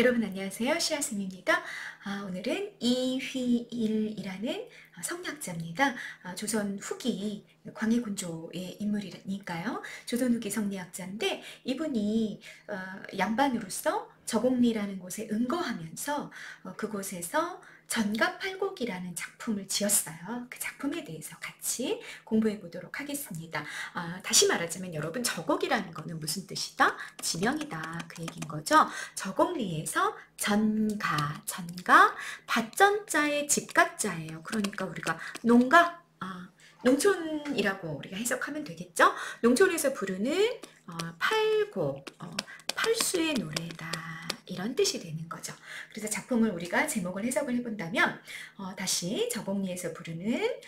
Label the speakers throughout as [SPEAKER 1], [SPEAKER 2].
[SPEAKER 1] 여러분 안녕하세요. 시아쌤입니다. 오늘은 이휘일이라는 성리학자입니다. 조선 후기 광해군조의 인물이니까요. 조선 후기 성리학자인데 이분이 양반으로서 저곡리라는 곳에 응거하면서 그곳에서 전가팔곡이라는 작품을 지었어요. 그 작품에 대해서 같이 공부해 보도록 하겠습니다. 다시 말하자면 여러분 저곡이라는 거는 무슨 뜻이다? 지명이다. 그 얘기인 거죠. 저곡리에서 전가 밭전자의 집가자예요. 그러니까 우리가 농가, 농촌이라고 우리가 해석하면 되겠죠. 농촌에서 부르는 팔곡, 팔수의 노래다. 이런 뜻이 되는 거죠. 그래서 작품을 우리가 제목을 해석을 해본다면 다시 저곡리에서 부르는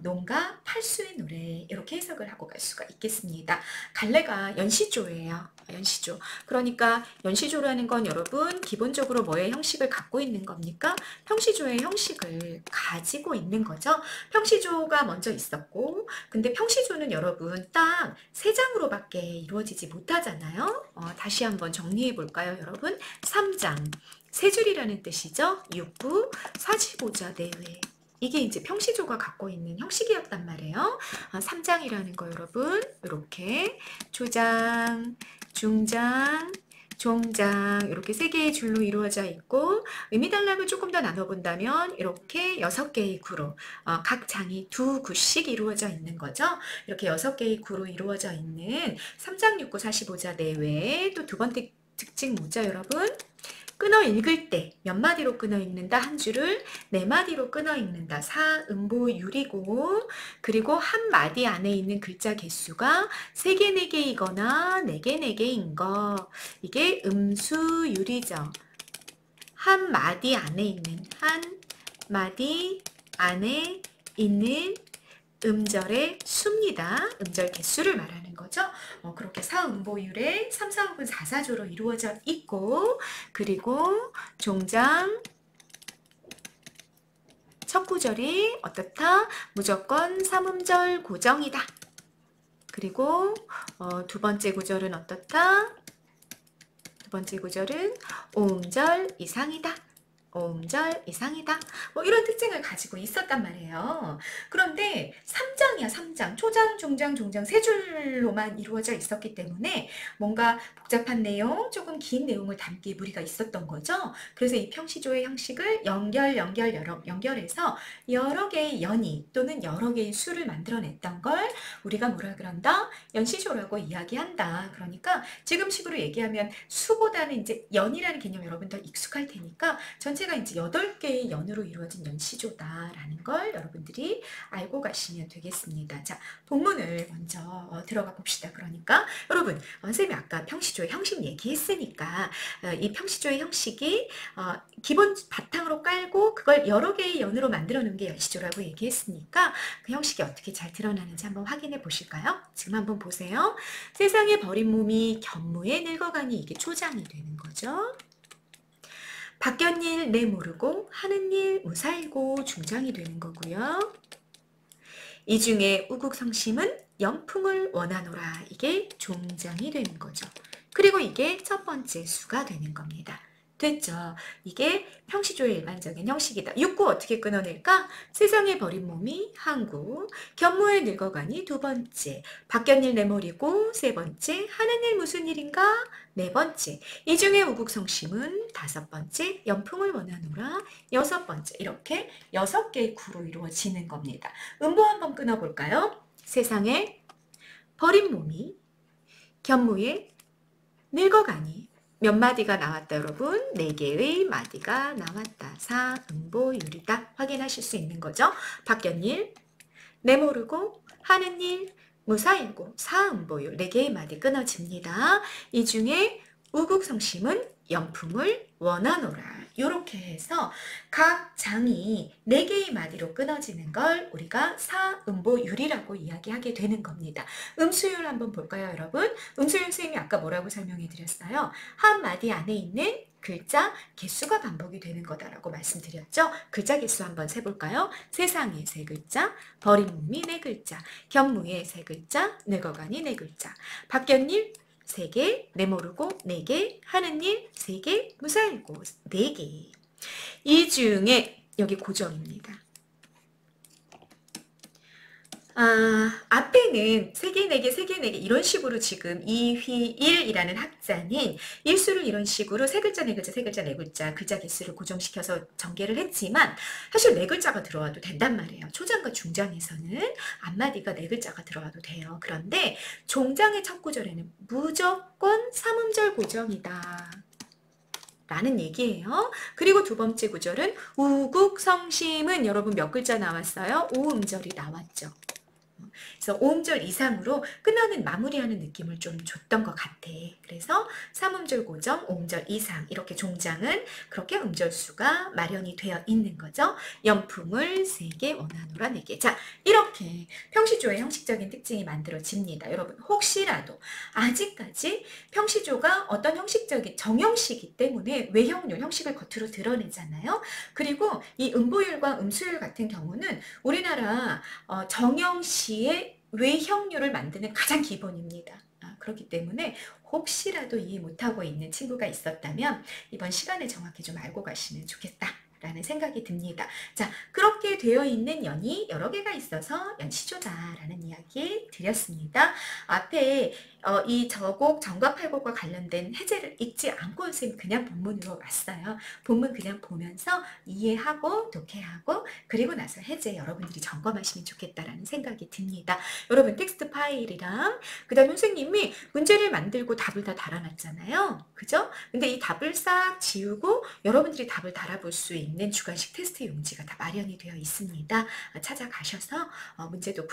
[SPEAKER 1] 농가 팔수의 노래 이렇게 해석을 하고 갈 수가 있겠습니다. 갈래가 연시조예요. 연시조. 그러니까 연시조라는 건 여러분 기본적으로 뭐의 형식을 갖고 있는 겁니까? 평시조의 형식을 가지고 있는 거죠. 평시조가 먼저 있었고 근데 평시조는 여러분 딱 3장으로밖에 이루어지지 못하잖아요. 다시 한번 정리해 볼까요, 여러분? 3장. 3줄이라는 뜻이죠. 6부 45자 내외. 이게 이제 평시조가 갖고 있는 형식이었단 말이에요. 3장이라는 거 여러분 이렇게 초장, 중장, 종장 이렇게 3개의 줄로 이루어져 있고 의미단락을 조금 더 나눠본다면 이렇게 6개의 구로 각 장이 2구씩 이루어져 있는 거죠. 이렇게 6개의 구로 이루어져 있는 3장 6구 45자 내외에 또 두 번째 특징 뭐죠 여러분? 끊어 읽을 때 몇 마디로 끊어 읽는다? 한 줄을 4마디로 끊어 읽는다. 사음보율이고 그리고 한 마디 안에 있는 글자 개수가 3개, 4개이거나 4개, 4개인 거. 이게 음수율이죠. 한 마디 안에 있는 음절의 수입니다. 음절 개수를 말하는 거죠. 그렇게 사음보율에 3, 4, 5은 4, 4조로 이루어져 있고 그리고 종장 첫 구절이 어떻다? 무조건 3음절 고정이다. 그리고 두 번째 구절은 어떻다? 두 번째 구절은 5음절 이상이다. 5음절 이상이다. 뭐 이런 특징을 가지고 있었단 말이에요. 그런데 3장이야 3장. 초장, 중장, 종장 3줄로만 이루어져 있었기 때문에 뭔가 복잡한 내용, 조금 긴 내용을 담기에 무리가 있었던 거죠. 그래서 이 평시조의 형식을 연결해서 여러 개의 연이 또는 여러 개의 수를 만들어냈던 걸 우리가 뭐라 그런다? 연시조라고 이야기한다. 그러니까 지금식으로 얘기하면 수보다는 이제 연이라는 개념 여러분 더 익숙할 테니까 전체가 이제 8개의 연으로 이루어진 연시조다라는 걸 여러분들이 알고 가시면 되겠습니다. 자, 본문을 먼저 들어가 봅시다. 그러니까 여러분, 선생님이 아까 평시조의 형식 얘기했으니까 이 평시조의 형식이 기본 바탕으로 깔고 그걸 여러 개의 연으로 만들어 놓은 게 연시조라고 얘기했으니까 그 형식이 어떻게 잘 드러나는지 한번 확인해 보실까요? 지금 한번 보세요. 세상에 버린 몸이 견무에 늙어가니 이게 초장이 되는 거죠. 바뀐 일 내 모르고 하는 일 무사일고 중장이 되는 거고요. 이 중에 우국성심은 연풍을 원하노라. 이게 종장이 되는 거죠. 그리고 이게 첫 번째 수가 되는 겁니다. 됐죠? 이게 평시조의 일반적인 형식이다. 6구 어떻게 끊어낼까? 세상에 버린 몸이 한 구, 견무에 늙어가니 두 번째, 바뀐 일 내모리고 세 번째, 하는 일 무슨 일인가? 네 번째, 이 중에 우국성심은 다섯 번째, 연풍을 원하노라 여섯 번째. 이렇게 6개의 구로 이루어지는 겁니다. 음보 한번 끊어볼까요? 세상에 버린 몸이 견무에 늙어가니 몇 마디가 나왔다 여러분? 4개의 마디가 나왔다. 사음보율이다. 확인하실 수 있는 거죠. 바뀐 일, 내모르고 하는 일, 무사일고 사음보율 4개의 마디 끊어집니다. 이 중에 우국성심은 연품을 원하노라. 이렇게 해서 각 장이 4개의 마디로 끊어지는 걸 우리가 사음보율이라고 이야기하게 되는 겁니다. 음수율 한번 볼까요, 여러분? 음수율 선생님이 아까 뭐라고 설명해 드렸어요? 한 마디 안에 있는 글자 개수가 반복이 되는 거다라고 말씀드렸죠. 글자 개수 한번 세볼까요? 세상에 3글자, 버린 몸이 4글자, 견무에 3글자, 늙어가니 4글자, 바뀐 일 3개, 내모르고 4개, 하는 일 3개, 무사일고 4개. 이 중에 여기 고정입니다. 앞에는 3개, 4개, 3개, 4개 이런 식으로 지금 이휘일이라는 학자는 일수를 이런 식으로 3글자, 4글자, 3글자, 4글자 글자 개수를 고정시켜서 전개를 했지만 사실 4글자가 들어와도 된단 말이에요. 초장과 중장에서는 앞마디가 4글자가 들어와도 돼요. 그런데 종장의 첫 구절에는 무조건 3음절 고정이다 라는 얘기예요. 그리고 두 번째 구절은 우국성심은 여러분 몇 글자 나왔어요? 5음절이 나왔죠. 그래서 5음절 이상으로 끝나는 마무리하는 느낌을 좀 줬던 것 같아. 그래서 3음절 고정, 5음절 이상 이렇게 종장은 그렇게 음절수가 마련이 되어 있는 거죠. 연풍을 3개, 원하노라 4개. 자, 이렇게 평시조의 형식적인 특징이 만들어집니다. 여러분 혹시라도 아직까지 평시조가 어떤 형식적인 정형시이기 때문에 외형률, 형식을 겉으로 드러내잖아요. 그리고 이 음보율과 음수율 같은 경우는 우리나라 정형시의 외형률을 만드는 가장 기본입니다. 그렇기 때문에 혹시라도 이해 못하고 있는 친구가 있었다면 이번 시간에 정확히 좀 알고 가시면 좋겠다 라는 생각이 듭니다. 자, 그렇게 되어 있는 연이 여러 개가 있어서 연시조다라는 이야기 드렸습니다. 앞에 이 저곡 정과팔곡과 관련된 해제를 읽지 않고 선생님 그냥 본문으로 왔어요. 본문 그냥 보면서 이해하고 독해하고 그리고 나서 해제 여러분들이 점검하시면 좋겠다라는 생각이 듭니다. 여러분 텍스트 파일이랑 그 다음 선생님이 문제를 만들고 답을 다 달아놨잖아요. 그죠? 근데 이 답을 싹 지우고 여러분들이 답을 달아볼 수 있는 주관식 테스트 용지가 다 마련이 되어 있습니다. 찾아가셔서 문제도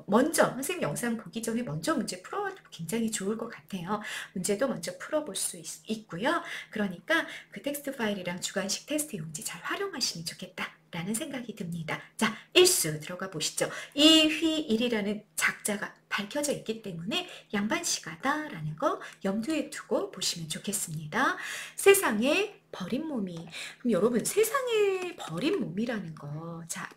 [SPEAKER 1] 먼저 선생님 영상 보기 전에 먼저 문제 풀어도 굉장히 좋을 것 같아요. 문제도 먼저 풀어볼 수 있고요. 그러니까 그 텍스트 파일이랑 주관식 테스트 용지 잘 활용하시면 좋겠다 라는 생각이 듭니다. 자, 일수 들어가 보시죠. 이휘일이라는 작자가 밝혀져 있기 때문에 양반시가다 라는 거 염두에 두고 보시면 좋겠습니다. 세상에 버린 몸이, 그럼 여러분 세상에 버린 몸이라는 거, 자,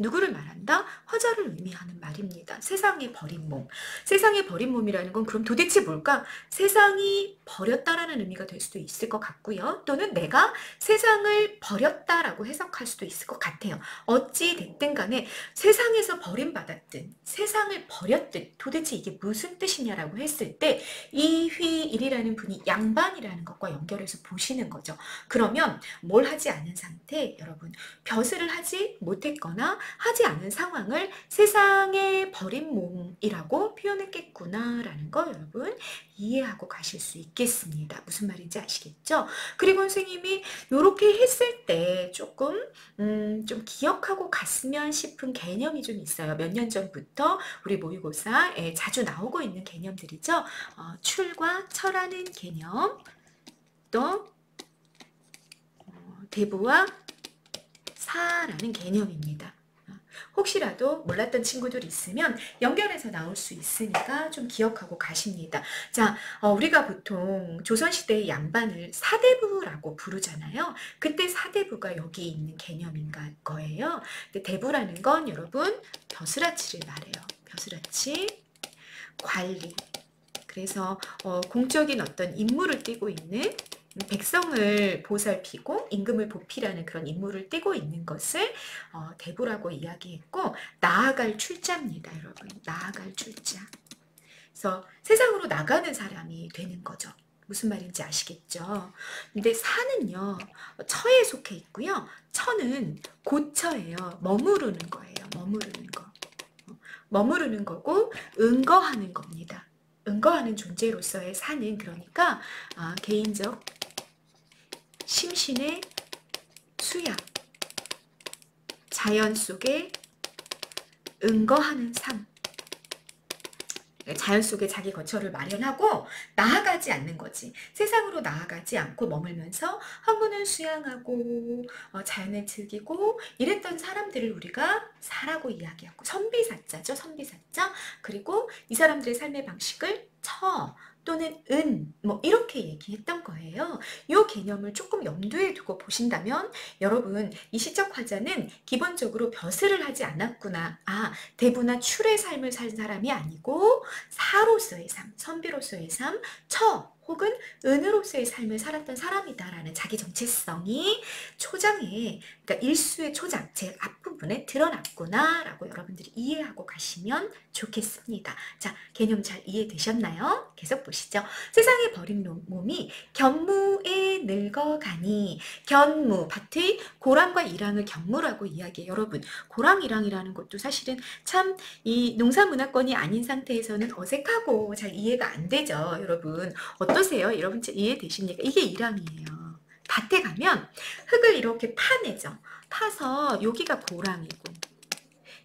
[SPEAKER 1] 누구를 말한다? 화자를 의미하는 말입니다. 세상에 버린 몸. 세상에 버린 몸이라는 건 그럼 도대체 뭘까? 세상이 버렸다라는 의미가 될 수도 있을 것 같고요. 또는 내가 세상을 버렸다라고 해석할 수도 있을 것 같아요. 어찌 됐든 간에 세상에서 버림받았든 세상을 버렸든 도대체 이게 무슨 뜻이냐라고 했을 때 이휘일이라는 분이 양반이라는 것과 연결해서 보시는 거죠. 그러면 뭘 하지 않은 상태? 여러분 벼슬을 하지 못했거나 하지 않은 상황을 세상에 버린 몸이라고 표현했겠구나 라는 거 여러분 이해하고 가실 수 있겠습니다. 무슨 말인지 아시겠죠? 그리고 선생님이 이렇게 했을 때 조금 좀 기억하고 갔으면 싶은 개념이 좀 있어요. 몇 년 전부터 우리 모의고사에 자주 나오고 있는 개념들이죠. 출과 철하는 개념, 또 대부와 사라는 개념입니다. 혹시라도 몰랐던 친구들 있으면 연결해서 나올 수 있으니까 좀 기억하고 가십니다. 자, 우리가 보통 조선시대의 양반을 사대부라고 부르잖아요. 그때 사대부가 여기 있는 개념인 거예요. 근데 대부라는 건 여러분 벼슬아치를 말해요. 벼슬아치, 관리. 그래서 공적인 어떤 임무를 띠고 있는 백성을 보살피고 임금을 보필하는 그런 임무를 띠고 있는 것을 대부라고 이야기했고 나아갈 출자입니다. 여러분 나아갈 출자. 그래서 세상으로 나가는 사람이 되는 거죠. 무슨 말인지 아시겠죠? 근데 사는요 처에 속해 있고요. 처는 고처예요. 머무르는 거예요. 머무르는 거. 머무르는 거고 응거하는 겁니다. 응거하는 존재로서의 사는, 그러니까 개인적 심신의 수양, 자연 속에 응거하는 삶, 자연 속에 자기 거처를 마련하고 나아가지 않는 거지. 세상으로 나아가지 않고 머물면서 한문을 수양하고 자연을 즐기고 이랬던 사람들을 우리가 사라고 이야기하고, 선비사자죠. 선비사자. 그리고 이 사람들의 삶의 방식을 처 또는 은, 뭐 이렇게 얘기했던 거예요. 이 개념을 조금 염두에 두고 보신다면 여러분 이 시적 화자는 기본적으로 벼슬을 하지 않았구나. 아, 대부나 출의 삶을 산 사람이 아니고 사로서의 삶, 선비로서의 삶, 처 혹은 은으로서의 삶을 살았던 사람이다라는 자기 정체성이 초장에, 그러니까 일수의 초장, 제 앞부분에 드러났구나라고 여러분들이 이해하고 가시면 좋겠습니다. 자, 개념 잘 이해되셨나요? 계속 보시죠. 세상에 버린 몸이 견무에 늙어가니, 견무, 밭의 고랑과 이랑을 견무라고 이야기해요. 여러분, 고랑, 이랑이라는 것도 사실은 참 이 농사문화권이 아닌 상태에서는 어색하고 잘 이해가 안 되죠. 여러분, 어떠세요? 여러분 이해되십니까? 이게 이랑이에요. 밭에 가면 흙을 이렇게 파내죠. 파서 여기가 고랑이고,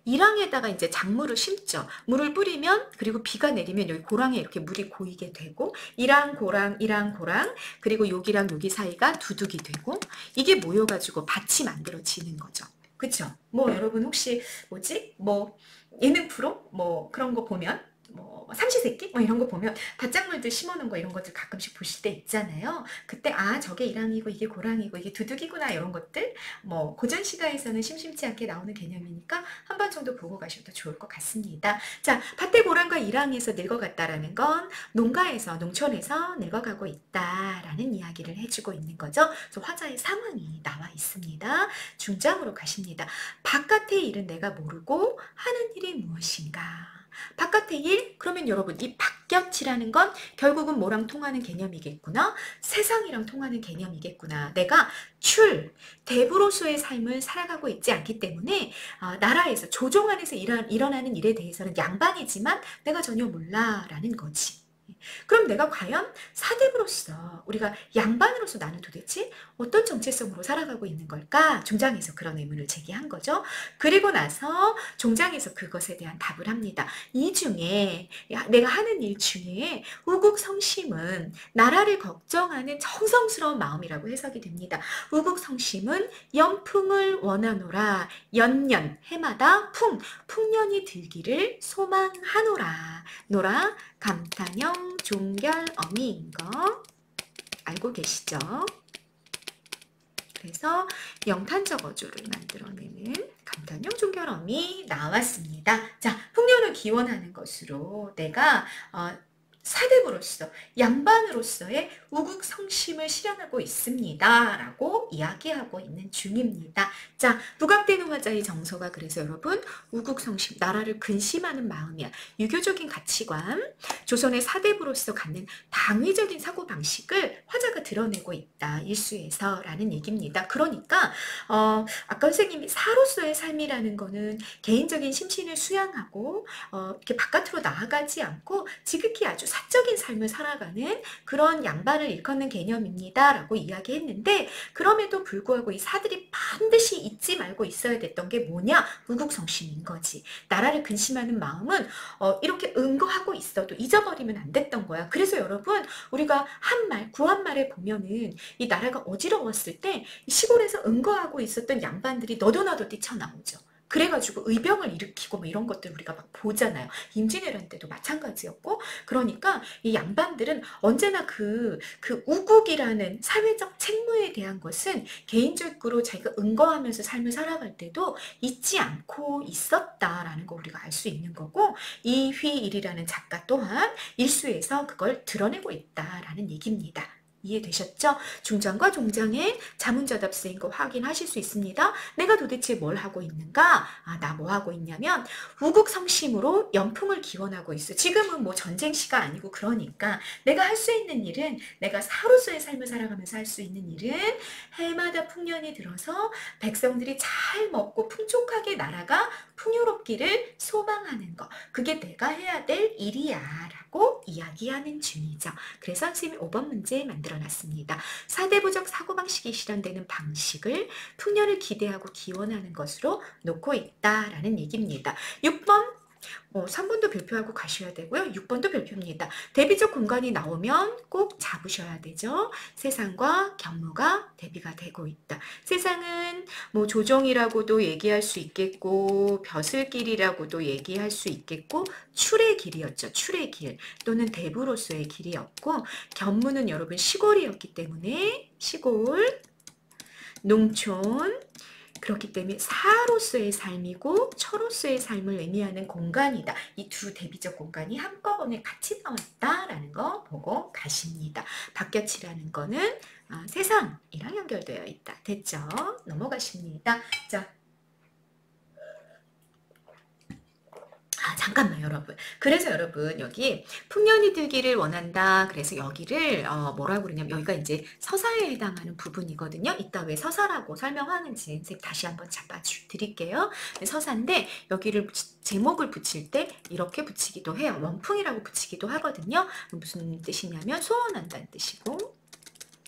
[SPEAKER 1] 이랑에다가 이제 작물을 심죠. 물을 뿌리면, 그리고 비가 내리면 여기 고랑에 이렇게 물이 고이게 되고, 이랑 고랑, 이랑 고랑, 그리고 여기랑 여기 사이가 두둑이 되고, 이게 모여가지고 밭이 만들어지는 거죠. 그쵸? 뭐 여러분 혹시 뭐지? 뭐 예능 프로? 뭐 그런 거 보면, 뭐 삼시세끼? 뭐 이런 거 보면 밭작물들 심어놓은 거 이런 것들 가끔씩 보실 때 있잖아요. 그때 아, 저게 이랑이고 이게 고랑이고 이게 두둑이구나 이런 것들 뭐 고전 시가에서는 심심치 않게 나오는 개념이니까 한 번 정도 보고 가셔도 좋을 것 같습니다. 자, 밭의 고랑과 이랑에서 늙어갔다라는 건 농가에서, 농촌에서 늙어가고 있다라는 이야기를 해주고 있는 거죠. 그래서 화자의 상황이 나와 있습니다. 중장으로 가십니다. 바깥의 일은 내가 모르고 하는 일이 무엇인가? 바깥의 일? 그러면 여러분 이 바깥이라는 건 결국은 뭐랑 통하는 개념이겠구나? 세상이랑 통하는 개념이겠구나. 내가 대부로서의 삶을 살아가고 있지 않기 때문에 나라에서, 조종 안에서 일어나는 일에 대해서는 양반이지만 내가 전혀 몰라라는 거지. 그럼 내가 과연 사대부로서, 우리가 양반으로서 나는 도대체 어떤 정체성으로 살아가고 있는 걸까? 종장에서 그런 의문을 제기한 거죠. 그리고 나서 종장에서 그것에 대한 답을 합니다. 이 중에, 내가 하는 일 중에 우국성심은 나라를 걱정하는 정성스러운 마음이라고 해석이 됩니다. 우국성심은 연풍을 원하노라. 연년, 해마다 풍년이 들기를 소망하노라. 노라, 감탄형 종결어미인 거 알고 계시죠? 그래서 영탄적 어조를 만들어내는 감탄형 종결어미 나왔습니다. 자, 풍년을 기원하는 것으로 내가 사대부로서, 양반으로서의 우국성심을 실현하고 있습니다. 라고 이야기하고 있는 중입니다. 자, 부각되는 화자의 정서가 그래서 여러분 우국성심, 나라를 근심하는 마음이야. 유교적인 가치관, 조선의 사대부로서 갖는 당위적인 사고방식을 화자가 드러내고 있다. 일수에서 라는 얘기입니다. 그러니까 아까 선생님이 사로서의 삶이라는 거는 개인적인 심신을 수양하고 이렇게 바깥으로 나아가지 않고 지극히 아주 사적인 삶을 살아가는 그런 양반을 일컫는 개념입니다. 라고 이야기했는데, 그럼에도 불구하고 이 사들이 반드시 잊지 말고 있어야 됐던 게 뭐냐? 우국성심인 거지. 나라를 근심하는 마음은 이렇게 응거하고 있어도 잊어버리면 안 됐던 거야. 그래서 여러분, 우리가 한말, 구한말에 보면은 이 나라가 어지러웠을 때 시골에서 응거하고 있었던 양반들이 너도나도 뛰쳐나오죠. 그래가지고 의병을 일으키고 뭐 이런 것들 우리가 막 보잖아요. 임진왜란 때도 마찬가지였고, 그러니까 이 양반들은 언제나 그 우국이라는 사회적 책무에 대한 것은 개인적으로 자기가 응거하면서 삶을 살아갈 때도 잊지 않고 있었다라는 거 우리가 알 수 있는 거고, 이휘일이라는 작가 또한 일수에서 그걸 드러내고 있다라는 얘기입니다. 이해되셨죠? 중장과 종장의 자문자답 쓰인 거 확인하실 수 있습니다. 내가 도대체 뭘 하고 있는가? 나 뭐 하고 있냐면 우국성심으로 연풍을 기원하고 있어. 지금은 뭐 전쟁시가 아니고, 그러니까 내가 할 수 있는 일은, 내가 사로서의 삶을 살아가면서 할 수 있는 일은 해마다 풍년이 들어서 백성들이 잘 먹고 풍족하게 나라가 풍요롭기를 소망하는 거. 그게 내가 해야 될 일이야 라고 이야기하는 중이죠. 그래서 선생님이 5번 문제 만들어놨습니다. 사대부적 사고방식이 실현되는 방식을 풍년을 기대하고 기원하는 것으로 놓고 있다라는 얘기입니다. 6번 3번도 별표하고 가셔야 되고요. 6번도 별표입니다. 대비적 공간이 나오면 꼭 잡으셔야 되죠. 세상과 견무가 대비가 되고 있다. 세상은 뭐 조정이라고도 얘기할 수 있겠고 벼슬길이라고도 얘기할 수 있겠고 출의 길이었죠. 출의 길 또는 대부로서의 길이었고 견문은 여러분 시골이었기 때문에 시골, 농촌 그렇기 때문에 사로서의 삶이고 처로서의 삶을 의미하는 공간이다. 이 두 대비적 공간이 한꺼번에 같이 나왔다라는 거 보고 가십니다. 박겨치라는 거는 세상이랑 연결되어 있다. 됐죠? 넘어가십니다. 자, 잠깐만 여러분. 그래서 여러분 여기 풍년이 들기를 원한다. 그래서 여기를 뭐라고 그러냐면 여기가 이제 서사에 해당하는 부분이거든요. 이따 왜 서사라고 설명하는지 선생님 다시 한번 잡아 드릴게요. 서사인데 여기를 제목을 붙일 때 이렇게 붙이기도 해요. 원풍이라고 붙이기도 하거든요. 무슨 뜻이냐면 소원한다는 뜻이고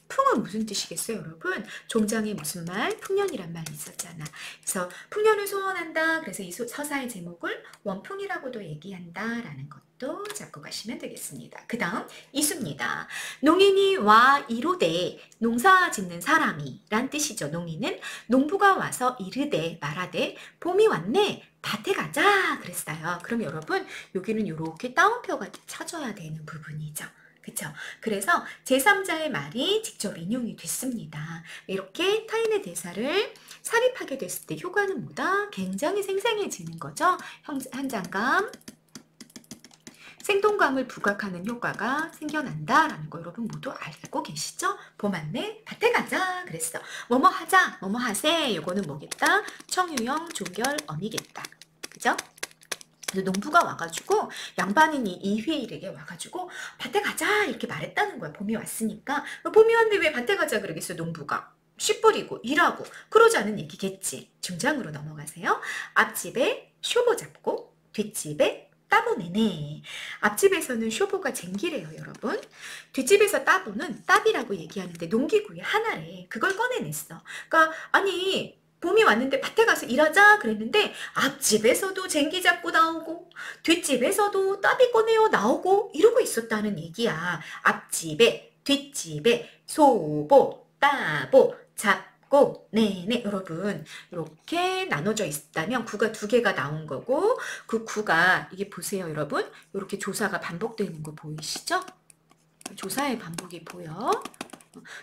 [SPEAKER 1] 풍은 무슨 뜻이겠어요, 여러분? 종장에 무슨 말? 풍년이란 말이 있었잖아. 그래서 풍년을 소원한다. 그래서 이 서사의 제목을 원풍이라고도 얘기한다라는 것도 잡고 가시면 되겠습니다. 그 다음 이수입니다. 농인이 와 이르되 농사 짓는 사람이 란 뜻이죠. 농인은 농부가 와서 이르되 말하되 봄이 왔네. 밭에 가자 그랬어요. 그럼 여러분 여기는 이렇게 따옴표가 쳐줘야 되는 부분이죠. 그쵸? 그래서 제3자의 말이 직접 인용이 됐습니다. 이렇게 타인의 대사를 삽입하게 됐을 때 효과는 뭐다? 굉장히 생생해지는 거죠. 현장감, 생동감을 부각하는 효과가 생겨난다라는 거 여러분 모두 알고 계시죠? 봄 왔네, 밭에 가자 그랬어. 뭐뭐 하자, 뭐뭐 하세 이거는 뭐겠다? 청유형 종결 어미겠다. 그죠? 농부가 와가지고 양반인이 이회일에게 와가지고 밭에 가자 이렇게 말했다는 거야. 봄이 왔으니까. 봄이 왔는데 왜 밭에 가자 그러겠어 농부가. 씨 뿌리고 일하고 그러지 않은 얘기겠지. 중장으로 넘어가세요. 앞집에 쇼보 잡고 뒷집에 따보내네. 앞집에서는 쇼보가 쟁기래요 여러분. 뒷집에서 따보는 따비라고 얘기하는데 농기구의 하나래. 그걸 꺼내냈어. 그러니까 아니 봄이 왔는데 밭에 가서 일하자 그랬는데 앞집에서도 쟁기 잡고 나오고 뒷집에서도 따비 꺼내어 나오고 이러고 있었다는 얘기야. 앞집에 뒷집에 소보 따보 잡고 네네 여러분 이렇게 나눠져 있다면 구가 두 개가 나온 거고 그 구가 이게 보세요 여러분 이렇게 조사가 반복되는 거 보이시죠? 조사의 반복이 보여.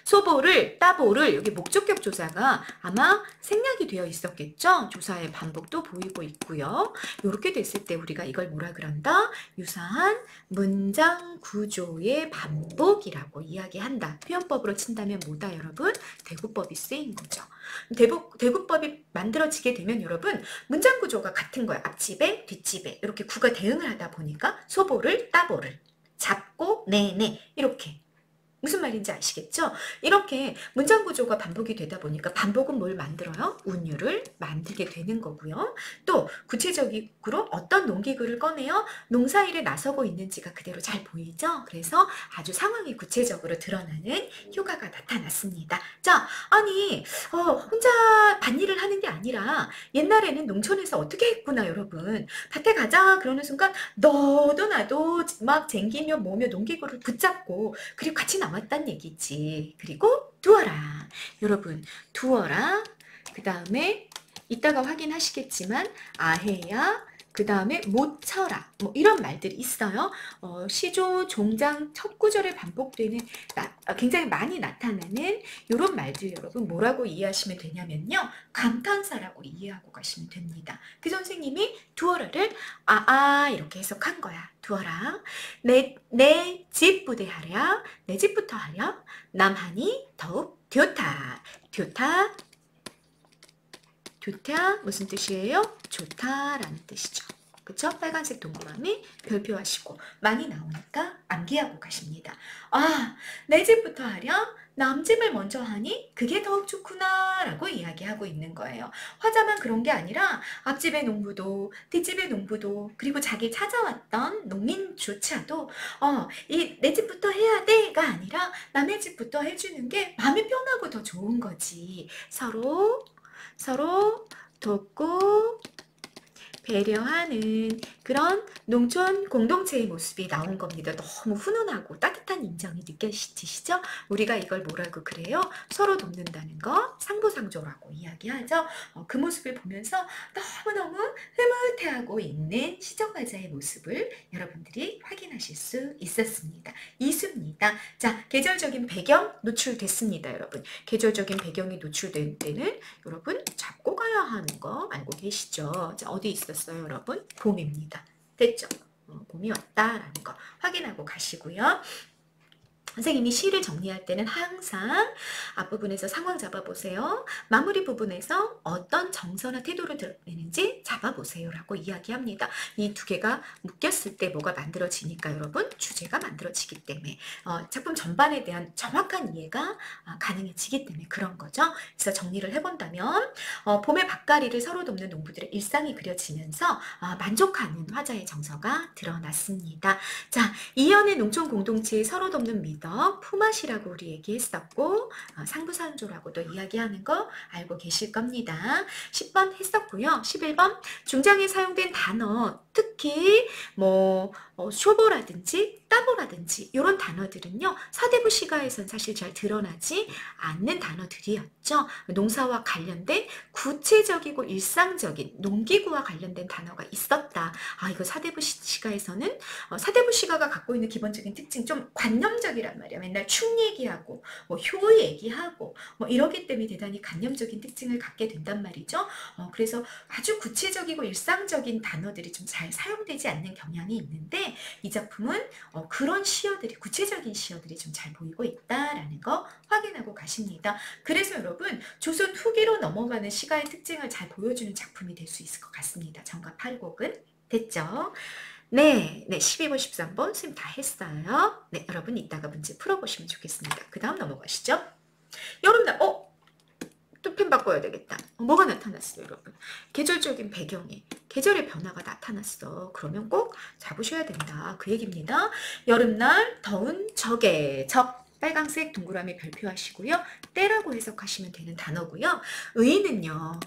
[SPEAKER 1] 소보를 따보를 여기 목적격 조사가 아마 생략이 되어 있었겠죠. 조사의 반복도 보이고 있고요. 이렇게 됐을 때 우리가 이걸 뭐라 그런다? 유사한 문장 구조의 반복이라고 이야기한다. 표현법으로 친다면 뭐다 여러분? 대구법이 쓰인 거죠. 대구법이 만들어지게 되면 여러분 문장 구조가 같은 거야. 앞집에 뒷집에 이렇게 구가 대응을 하다 보니까 소보를 따보를 잡고 네네 이렇게 무슨 말인지 아시겠죠? 이렇게 문장 구조가 반복이 되다 보니까 반복은 뭘 만들어요? 운율을 만들게 되는 거고요. 또 구체적으로 어떤 농기구를 꺼내어 농사일에 나서고 있는지가 그대로 잘 보이죠? 그래서 아주 상황이 구체적으로 드러나는 효과가 나타났습니다. 자, 아니 혼자 밭일을 하는 게 아니라 옛날에는 농촌에서 어떻게 했구나 여러분. 밭에 가자 그러는 순간 너도 나도 막 쟁기며 뭐며 농기구를 붙잡고 그리고 같이 나왔단 얘기지. 그리고 두어라. 여러분 두어라. 그 다음에 이따가 확인하시겠지만 아해야. 그 다음에 못 쳐라. 뭐 이런 말들이 있어요. 시조, 종장, 첫 구절에 반복되는 굉장히 많이 나타나는 이런 말들 여러분 뭐라고 이해하시면 되냐면요. 감탄사라고 이해하고 가시면 됩니다. 그 선생님이 두어라를 이렇게 해석한 거야. 두어라. 내 집 부대하랴. 내 집부터 하랴. 남하니 더욱 듀타. 듀타. 듀타 무슨 뜻이에요? 좋다라는 뜻이죠. 그쵸? 빨간색 동그라미 별표하시고 많이 나오니까 암기하고 가십니다. 내 집부터 하랴? 남 집을 먼저 하니 그게 더욱 좋구나 라고 이야기하고 있는 거예요. 화자만 그런 게 아니라 앞집의 농부도 뒷집의 농부도 그리고 자기 찾아왔던 농민조차도 이 내 집부터 해야 돼가 아니라 남의 집부터 해주는 게 마음이 편하고 더 좋은 거지. 서로 돕고 배려하는 그런 농촌 공동체의 모습이 나온 겁니다. 너무 훈훈하고 따뜻한 인정이 느껴지시죠? 우리가 이걸 뭐라고 그래요? 서로 돕는다는 거 상부상조라고 이야기하죠. 그 모습을 보면서 너무너무 흐뭇해하고 있는 시청자의 모습을 여러분들이 확인하실 수 있었습니다. 이수입니다. 자, 계절적인 배경 노출됐습니다, 여러분. 계절적인 배경이 노출된 때는 여러분 잡고 가야 하는 거 알고 계시죠? 자, 어디 있었어요, 여러분? 봄입니다. 됐죠? 봄이 왔다라는 거 확인하고 가시고요. 선생님이 시를 정리할 때는 항상 앞부분에서 상황 잡아보세요. 마무리 부분에서 어떤 정서나 태도를 드러내는지 잡아보세요 라고 이야기합니다. 이 두 개가 묶였을 때 뭐가 만들어지니까 여러분 주제가 만들어지기 때문에 작품 전반에 대한 정확한 이해가 가능해지기 때문에 그런 거죠. 그래서 정리를 해본다면 봄의 밭가리를 서로 돕는 농부들의 일상이 그려지면서 만족하는 화자의 정서가 드러났습니다. 자, 이연의 농촌 공동체의 서로 돕는 미덕 품앗이라고 우리 얘기했었고 상부상조라고도 이야기하는 거 알고 계실 겁니다. 10번 했었고요. 11번 중장에 사용된 단어 특히 뭐 쇼보라든지 따보라든지 이런 단어들은요. 서대부 시가에선 사실 잘 드러나지 않는 단어들이었죠. 농사와 관련된 구체적이고 일상적인 농기구와 관련된 단어가 있었다. 이거 서대부 시가에서는 서대부 시가가 갖고 있는 기본적인 특징 좀 관념적이란 말이야. 맨날 축 얘기하고 뭐 효 얘기하고 뭐 이러기 때문에 대단히 관념적인 특징을 갖게 된단 말이죠. 그래서 아주 구체적이고 일상적인 단어들이 좀 잘 사용되지 않는 경향이 있는데 이 작품은 그런 시어들이 구체적인 시어들이 좀 잘 보이고 있다라는 거 확인하고 가십니다. 그래서 여러분 조선 후기로 넘어가는 시가의 특징을 잘 보여주는 작품이 될 수 있을 것 같습니다. 정답 8곡은 됐죠? 네, 12번, 13번 선생님 다 했어요. 네, 여러분 이따가 문제 풀어보시면 좋겠습니다. 그 다음 넘어가시죠. 여러분들, 또 펜 바꿔야 되겠다. 뭐가 나타났어요, 여러분? 계절적인 배경에 계절의 변화가 나타났어. 그러면 꼭 잡으셔야 된다. 그 얘기입니다. 여름날 더운 적에 적 빨강색 동그라미 별표하시고요. 때라고 해석하시면 되는 단어고요. 의는요.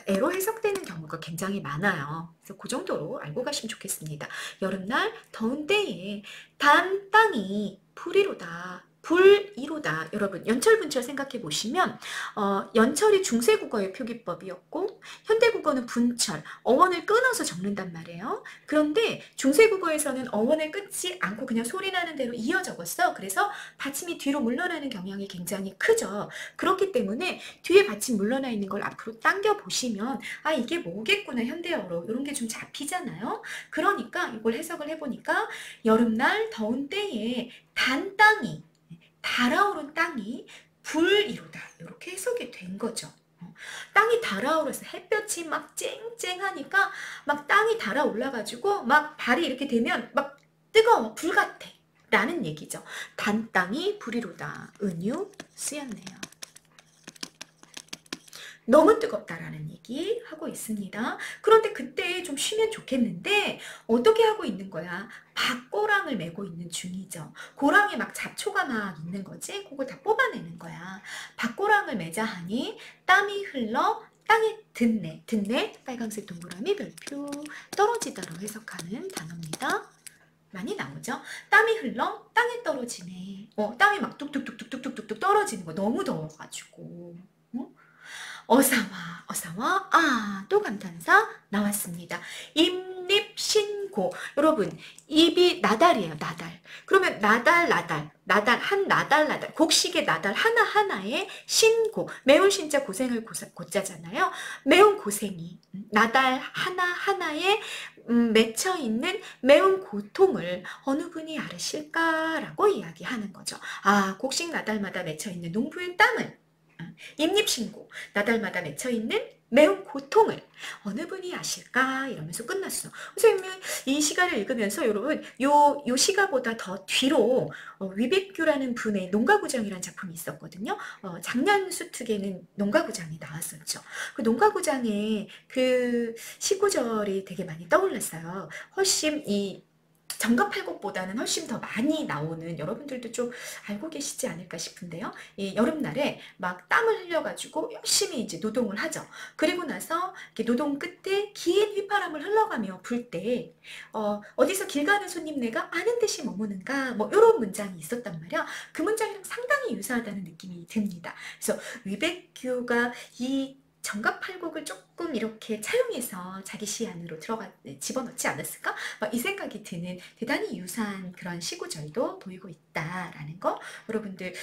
[SPEAKER 1] 애로 해석되는 경우가 굉장히 많아요. 그래서 그 정도로 알고 가시면 좋겠습니다. 여름날 더운 때에 단 땅이 불이로다. 불이로다. 여러분 연철분철 생각해 보시면 연철이 중세국어의 표기법이었고 현대국어는 분철, 어원을 끊어서 적는단 말이에요. 그런데 중세국어에서는 어원을 끊지 않고 그냥 소리 나는 대로 이어 적었어. 그래서 받침이 뒤로 물러나는 경향이 굉장히 크죠. 그렇기 때문에 뒤에 받침 물러나 있는 걸 앞으로 당겨 보시면 이게 뭐겠구나 현대어로 이런 게 좀 잡히잖아요. 그러니까 이걸 해석을 해보니까 여름날 더운 때에 단 땅이 달아오른 땅이 불이로다. 이렇게 해석이 된 거죠. 땅이 달아오르서 햇볕이 막 쨍쨍하니까 막 땅이 달아올라가지고 막 발이 이렇게 되면 막 뜨거워. 불 같아. 라는 얘기죠. 단 땅이 불이로다. 은유 쓰였네요. 너무 뜨겁다라는 얘기 하고 있습니다. 그런데 그때 좀 쉬면 좋겠는데 어떻게 하고 있는 거야? 밭고랑을 메고 있는 중이죠. 고랑에 막 잡초가 막 있는 거지. 그걸 다 뽑아내는 거야. 밭고랑을 매자 하니 땀이 흘러 땅에 듣네. 듣네. 빨간색 동그라미 별표 떨어지다로 해석하는 단어입니다. 많이 나오죠. 땀이 흘러 땅에 떨어지네. 땀이 막 뚝뚝뚝뚝뚝뚝뚝 떨어지는 거 너무 더워가지고. 어사와 또 감탄사 나왔습니다. 입립신고. 여러분 입이 나달이에요. 나달. 그러면 나달 한 나달 곡식의 나달 하나하나에 신고. 매운 신자 고생을 고자잖아요. 매운 고생이 나달 하나하나에 맺혀있는 매운 고통을 어느 분이 알으실까라고 이야기하는 거죠. 곡식 나달마다 맺혀있는 농부의 땀을 입립신고 나달마다 맺혀있는 매운 고통을 어느 분이 아실까 이러면서 끝났어. 선생님은 이 시가를 읽으면서 여러분 요 시가보다 더 뒤로 위백규라는 분의 농가구장이라는 작품이 있었거든요. 작년 수특에는 농가구장이 나왔었죠. 그 농가구장에 그 시구절이 되게 많이 떠올랐어요. 훨씬 이 정갑팔곡보다는 훨씬 더 많이 나오는, 여러분들도 좀 알고 계시지 않을까 싶은데요. 이 여름날에 막 땀을 흘려가지고 열심히 이제 노동을 하죠. 그리고 나서 이렇게 노동 끝에 긴 휘파람을 흘러가며 불 때, 어디서 길 가는 손님네가 아는 듯이 머무는가, 뭐 이런 문장이 있었단 말이야. 그 문장이랑 상당히 유사하다는 느낌이 듭니다. 그래서 위백규가 이 정갑팔곡을 조금 이렇게 차용해서 자기 시 안으로 집어넣지 않았을까? 막 이 생각이 드는 대단히 유사한 그런 시구절도 보이고 있다라는 거. 여러분들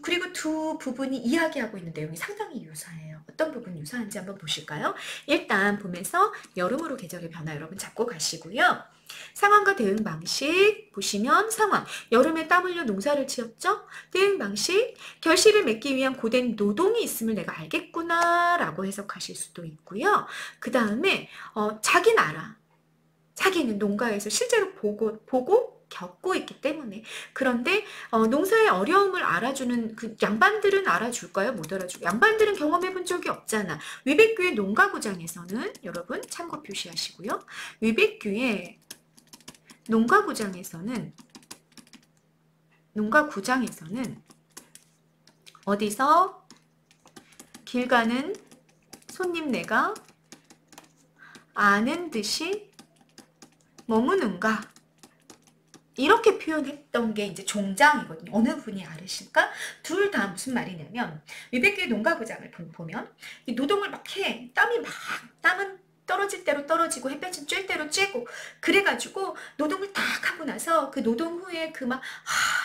[SPEAKER 1] 그리고 두 부분이 이야기하고 있는 내용이 상당히 유사해요. 어떤 부분 유사한지 한번 보실까요? 일단 보면서 여름으로 계절의 변화 여러분 잡고 가시고요. 상황과 대응 방식 보시면 상황, 여름에 땀 흘려 농사를 지었죠? 대응 방식, 결실을 맺기 위한 고된 노동이 있음을 내가 알겠구나 라고 해석하실 수도 있고요. 그 다음에 자기 나라, 자기는 농가에서 실제로 보고 겪고 있기 때문에. 그런데 농사의 어려움을 알아주는 그 양반들은 알아줄까요? 못 알아줄까요? 양반들은 경험해 본 적이 없잖아. 위백규의 농가구장에서는 여러분 참고 표시하시고요. 위백규의 농가구장에서는 어디서 길 가는 손님네가 아는 듯이 머무는가, 이렇게 표현했던 게 이제 종장이거든요. 어느 분이 알으실까? 둘 다 무슨 말이냐면, 위백규의 농가구장을 보면 이 노동을 막 해. 땀은 떨어질 대로 떨어지고 햇볕은 쬐 대로 쬐고, 그래가지고 노동을 딱 하고 나서 그 노동 후에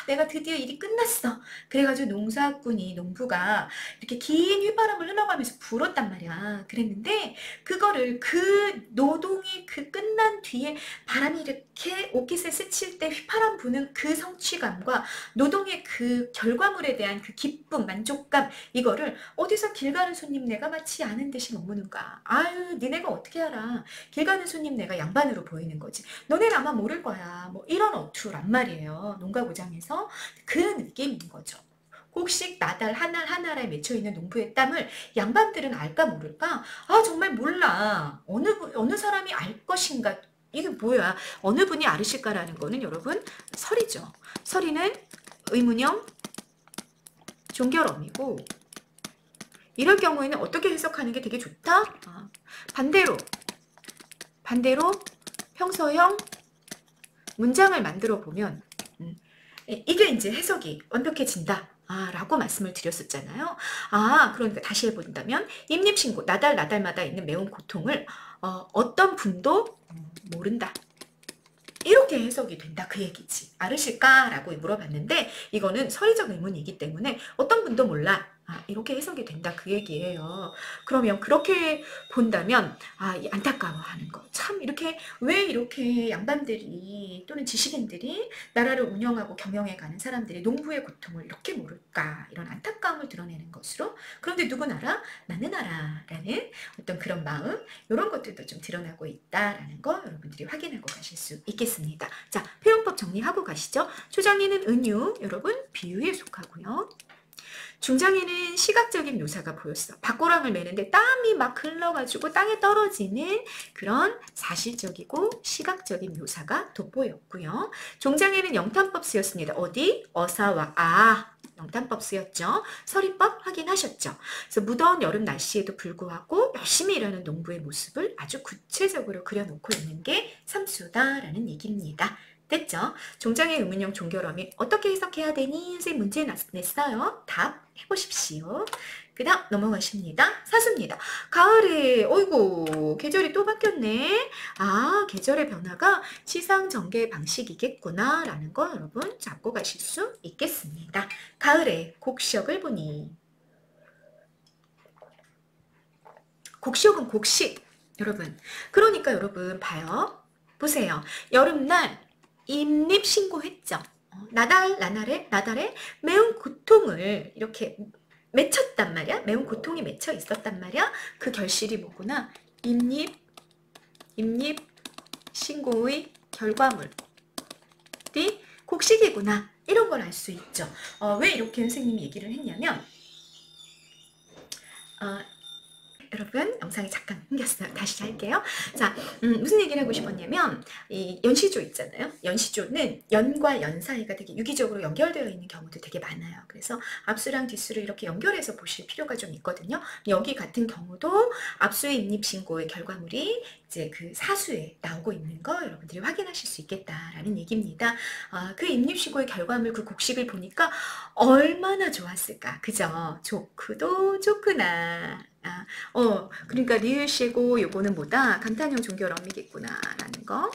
[SPEAKER 1] 내가 드디어 일이 끝났어. 그래가지고 농부가 이렇게 긴 휘바람을 흘러가면서 불었단 말이야. 그랬는데 그거를 그 노동이 그 끝난 뒤에 바람이 이렇게 옷깃을 스칠 때 휘파람 부는 그 성취감과 노동의 그 결과물에 대한 그 기쁨, 만족감, 이거를 어디서 길 가는 손님네가 마치 아는 듯이 머무는가. 아유, 니네가 어떻게 알아. 길 가는 손님네가 양반으로 보이는 거지. 너네는 아마 모를 거야. 뭐 이런 어투란 말이에요. 농가구장에서 그 느낌인 거죠. 곡식 나달 하나에 맺혀있는 농부의 땀을 양반들은 알까 모를까? 아, 정말 몰라. 어느 사람이 알 것인가? 이게 뭐야? 어느 분이 알으실까라는 거는 여러분 설이죠. 설이는 의문형 종결어이고, 이럴 경우에는 어떻게 해석하는 게 되게 좋다? 반대로 평서형 문장을 만들어 보면 이게 이제 해석이 완벽해진다 라고 말씀을 드렸었잖아요. 그러니까 다시 해본다면, 임립신고, 나달마다 있는 매운 고통을 어떤 분도 모른다, 이렇게 해석이 된다, 그 얘기지. 알으실까라고 물어봤는데, 이거는 서의적 의문이기 때문에 어떤 분도 몰라, 이렇게 해석이 된다, 그 얘기예요. 그러면 그렇게 본다면 안타까워하는 거. 참 왜 이렇게 양반들이 또는 지식인들이 나라를 운영하고 경영해가는 사람들이 농부의 고통을 이렇게 모를까, 이런 안타까움을 드러내는 것으로. 그런데 누군 알아? 나는 알아라는 어떤 그런 마음, 이런 것들도 좀 드러나고 있다라는 거 여러분들이 확인하고 가실 수 있겠습니다. 자, 표현법 정리하고 가시죠. 초장에는 은유, 여러분 비유에 속하고요. 중장에는 시각적인 묘사가 보였어. 밭고랑을 매는데 땀이 막 흘러가지고 땅에 떨어지는 그런 사실적이고 시각적인 묘사가 돋보였고요. 종장에는 영탄법 쓰였습니다. 어디? 어사와 영탄법 쓰였죠. 서리법 확인하셨죠. 그래서 무더운 여름 날씨에도 불구하고 열심히 일하는 농부의 모습을 아주 구체적으로 그려놓고 있는 게 삼수다라는 얘기입니다. 됐죠? 종장의 의문형 종결어미 어떻게 해석해야 되니? 선생님 문제 냈어요. 답 해보십시오. 그 다음 넘어가십니다. 사수입니다. 가을에 어이구 계절이 또 바뀌었네. 계절의 변화가 시상전개 방식이겠구나 라는 거 여러분 잡고 가실 수 있겠습니다. 가을에 곡식을 보니, 곡식은 곡식 여러분, 그러니까 여러분 봐요. 보세요. 여름날 임립신고했죠. 나달에 매운 고통을 이렇게 맺혔단 말이야. 매운 고통이 맺혀 있었단 말이야. 그 결실이 뭐구나. 임립신고의 결과물이 곡식이구나. 이런 걸 알 수 있죠. 왜 이렇게 선생님이 얘기를 했냐면 여러분 영상이 잠깐 끊겼어요. 다시 할게요. 자, 무슨 얘기를 하고 싶었냐면 이 연시조 있잖아요. 연시조는 연과 연 사이가 되게 유기적으로 연결되어 있는 경우도 되게 많아요. 그래서 앞수랑 뒷수를 이렇게 연결해서 보실 필요가 좀 있거든요. 여기 같은 경우도 앞수의 인립신고의 결과물이 이제 그 사수에 나오고 있는 거 여러분들이 확인하실 수 있겠다라는 얘기입니다. 그 인립신고의 결과물 그 곡식을 보니까 얼마나 좋았을까. 그죠? 좋구도 좋구나. 그러니까 리을시고 요거는 뭐다? 감탄형 종결어미겠구나라는 거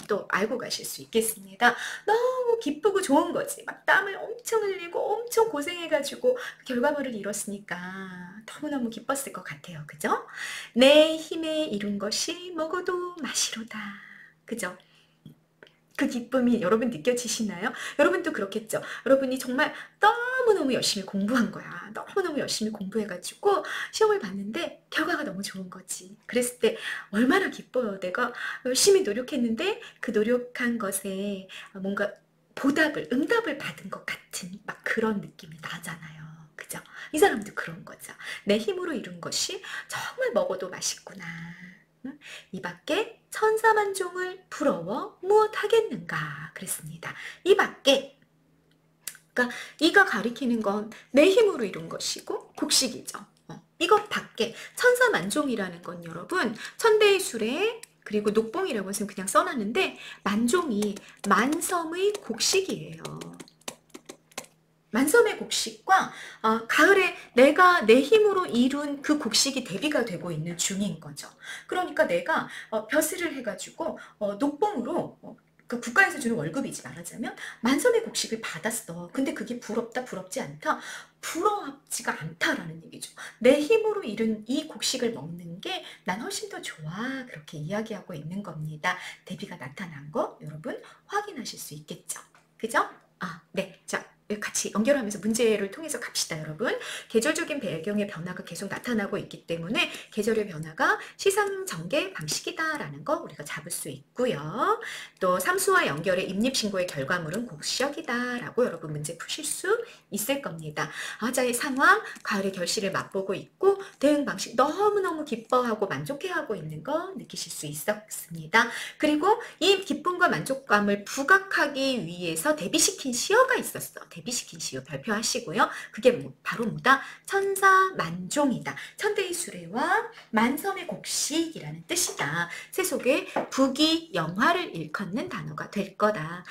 [SPEAKER 1] 또 알고 가실 수 있겠습니다. 너무 기쁘고 좋은 거지. 막 땀을 엄청 흘리고 엄청 고생해가지고 결과물을 이뤘으니까 너무너무 기뻤을 것 같아요. 그죠? 내 힘에 이룬 것이 먹어도 맛이로다. 그죠? 그 기쁨이 여러분 느껴지시나요? 여러분도 그렇겠죠? 여러분이 정말 너무너무 열심히 공부한 거야. 너무너무 열심히 공부해가지고 시험을 봤는데 결과가 너무 좋은 거지. 그랬을 때 얼마나 기뻐요. 내가 열심히 노력했는데 그 노력한 것에 뭔가 보답을, 응답을 받은 것 같은 막 그런 느낌이 나잖아요. 그죠? 이 사람도 그런 거죠. 내 힘으로 이룬 것이 정말 먹어도 맛있구나. 이 밖에 천사만종을 부러워 무엇 하겠는가 그랬습니다. 이 밖에 그러니까 이가 가리키는 건 내 힘으로 이룬 것이고 곡식이죠. 이것 밖에 천사만종이라는 건 여러분 천대의 수레 그리고 녹봉이라고 해서 그냥 써놨는데 만종이 만섬의 곡식이에요. 만섬의 곡식과 가을에 내가 내 힘으로 이룬 그 곡식이 대비가 되고 있는 중인 거죠. 그러니까 내가 벼슬을 해가지고 녹봉으로 그 국가에서 주는 월급이지 말하자면 만섬의 곡식을 받았어. 근데 그게 부럽다 부럽지 않다? 부럽지가 않다라는 얘기죠. 내 힘으로 이룬 이 곡식을 먹는 게 난 훨씬 더 좋아. 그렇게 이야기하고 있는 겁니다. 대비가 나타난 거 여러분 확인하실 수 있겠죠. 그죠? 네. 자, 같이 연결하면서 문제를 통해서 갑시다, 여러분. 계절적인 배경의 변화가 계속 나타나고 있기 때문에 계절의 변화가 시상 전개 방식이다라는 거 우리가 잡을 수 있고요. 또 삼수와 연결의 입립신고의 결과물은 곡시역이다라고 여러분 문제 푸실 수 있을 겁니다. 아자의 상황, 가을의 결실을 맛보고 있고 대응 방식 너무너무 기뻐하고 만족해하고 있는 거 느끼실 수 있었습니다. 그리고 이 기쁨과 만족감을 부각하기 위해서 대비시킨 시어가 있었어. 대비시킨 시어 발표하시고요. 그게 바로 뭐다? 천사만종이다. 천대의 수레와 만섬의 곡식이라는 뜻이다. 세속의 부기 영화를 일컫는 단어가 될 거다.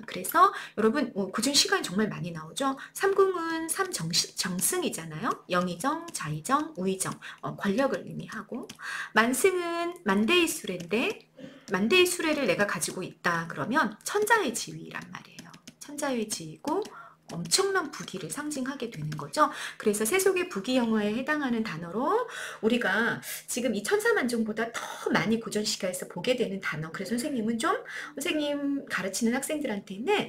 [SPEAKER 1] 그래서 여러분 고준 시간이 정말 많이 나오죠. 삼궁은 삼정승이잖아요. 영의정, 자의정, 우의정 권력을 의미하고 만승은 만대의 수레인데 만대의 수레를 내가 가지고 있다 그러면 천자의 지위란 말이에요. 천자의 지위고 엄청난 부귀를 상징하게 되는 거죠. 그래서 세속의 부귀영화에 해당하는 단어로 우리가 지금 이 천사만종보다 더 많이 고전시가에서 보게 되는 단어. 그래서 선생님은 좀 선생님 가르치는 학생들한테는